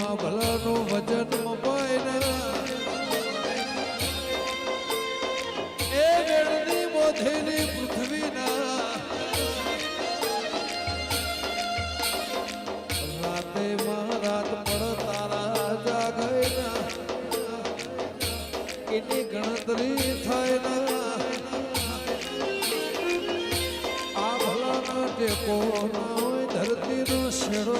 આ ભલાનું વજન મપાય ને એ વેળની મોધેલી પૃથ્વીના રાતે માં રાત પડ તારા જાગયના એની ગણતરી થાય ના આ ભલાનો ટેકો ધરતીનો શેડો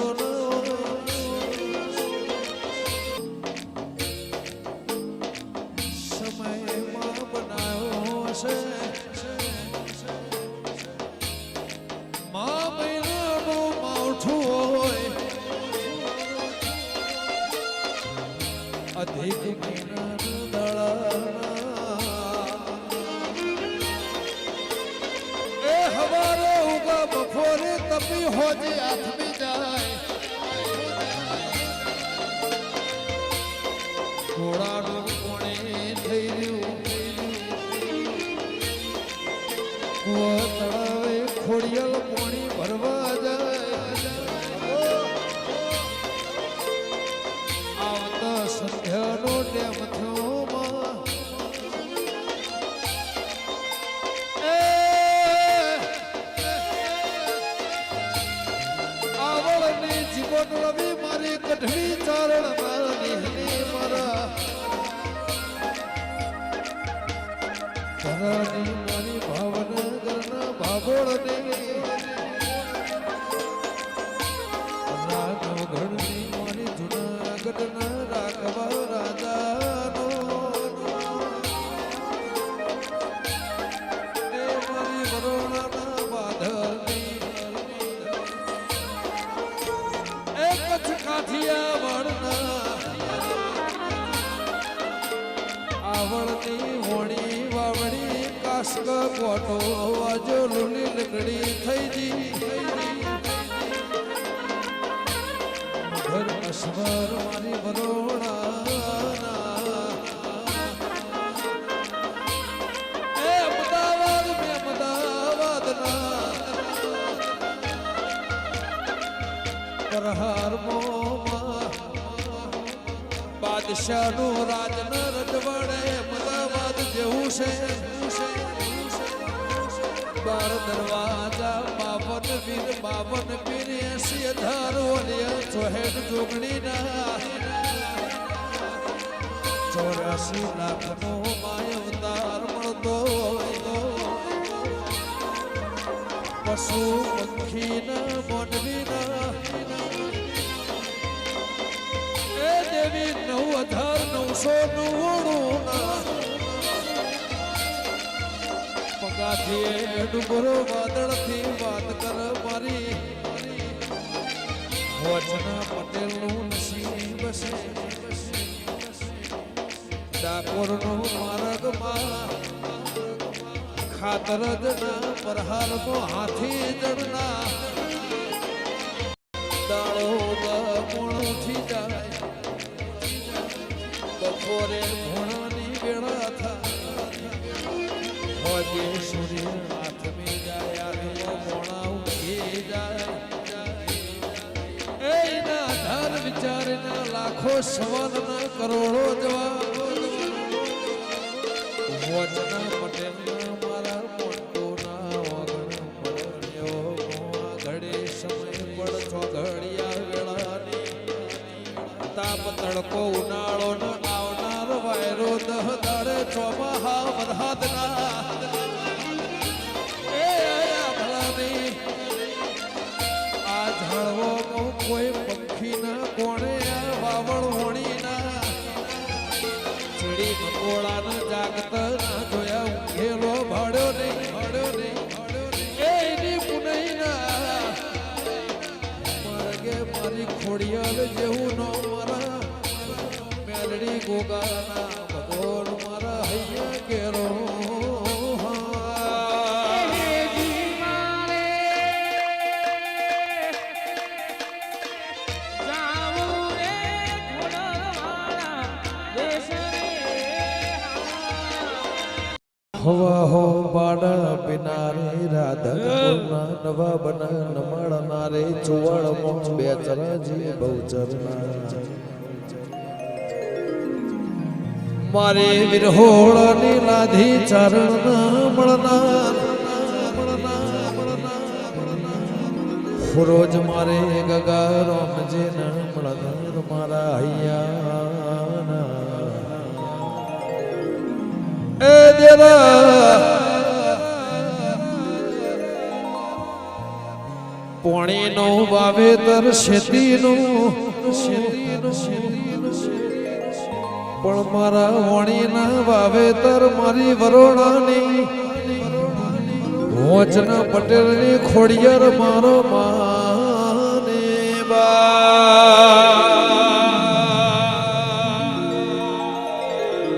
સમયમાં બનાવ્યો હશે મા મહિનાનું માવઠું હોય અધિક મહિનાનું દળાના એ હવારે ઉગા બપોરે તપી હોજી હાથમી જાય ઘોડાનું કોણે થઈ રહ્યું તળાવે ખોડિયાલ પાણી ભરવા જાય આવતા સંધ્યાનો ટેમ થયો આવળની જીવન રવી મારી કઢવી ચારણ મારી મારા ધરાની મારી ભાવનગરના ભાગોળને રાજગઢની મારી જુનાગઢના રાઘવા રાજાનો એ મારી વરોણાના બાદરની એ કચ્છ કાઠિયાવાડના આવળની હોણી વાવડી કાસ્ક કોટો વાજો લુલી લગડી થઈ જી ઘર અસવાર મારી વરોણાના એ અમદાવાદ મેં અમદાવાદના પ્રહાર મોમાં બાદશાહનું રાજ ન રજવાડે અમદાવાદ જેવું છે બાર દરવાજા બાવન વીર 80 ધારોલિયા 64 જોગણીના 84 લાખનો માય અવતાર મળતો પશુ પંખીના મોનવીના એ દેવી 9999 પગાથી ડુંગરો વાદળથી વાત કર મારી વચના પટેલનું નસીબ છે ડાકોરનો માર્ગમાં ખાતર જના પ્રહારનો હાથી જડના દાળો મૂળથી જાય બપોરે ભોણાની વેળા થાય હોજે સૂર્ય હાથમી જાય આગલો મોણા ઉઠી જાય એના ધર વિચારના લાખો સવારના કરોડો જવાબ વચના પટેલના મારા મોટોના વગણ પડ્યો ઘડે સમય પડ ચોઘડિયા વેળાની તાપ તડકો ઉનાળો ન આવનાર વાયરો દહ દાડે ચોમાહા વરહાદના એ ભલાની આ ઝાડવો કોઈ પંખીના કોણે વાવળ હોણીના ચીડી મકોડાના જાગત ના જોયા ઊંઘેલો ભાડ્યો નહીં એની પુનઈના માર્ગે મારી ખોડિયાલ જેવું નો મારા મેલડી ગોગાના ભગવાન મારા હૈયા કેરો હવા હો બાડા પિનારે રાધા નવા બન નમળનારે ચુવળ મોક્ષ બે ચરજી બહુચરના મારે વિરહોળની લાધી ચરણ મળનાર રોજ મારે ગગારો જે ન મળનાર મારા હૈયા એ દેરા પોણીનો વાવેતર શેતીનું પણ મારા વણીના વાવેતર મારી વરોણાની હોચના પટેલની ખોડિયાર મારો માને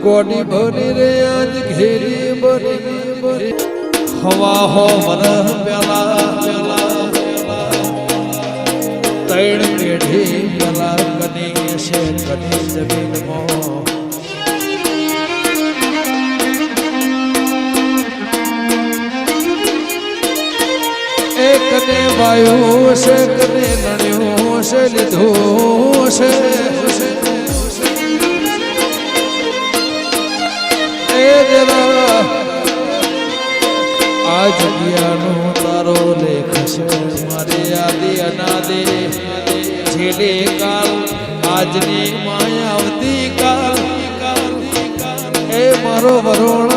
કોડી બની રે આજ ઘેરી બની હવા હો વરહ પેલા તૈણ પેઢી પેલા કની છે કની જમીનમાં એકને વાયુ છે કને નણ્યો છે લીધો છે એ જરા આ જગ્યાનો તારો લેખ છે મારી આદિ અનાદિ છેલ્લે કાલ આજની માયાવતી કાલ એ મારો વરોણ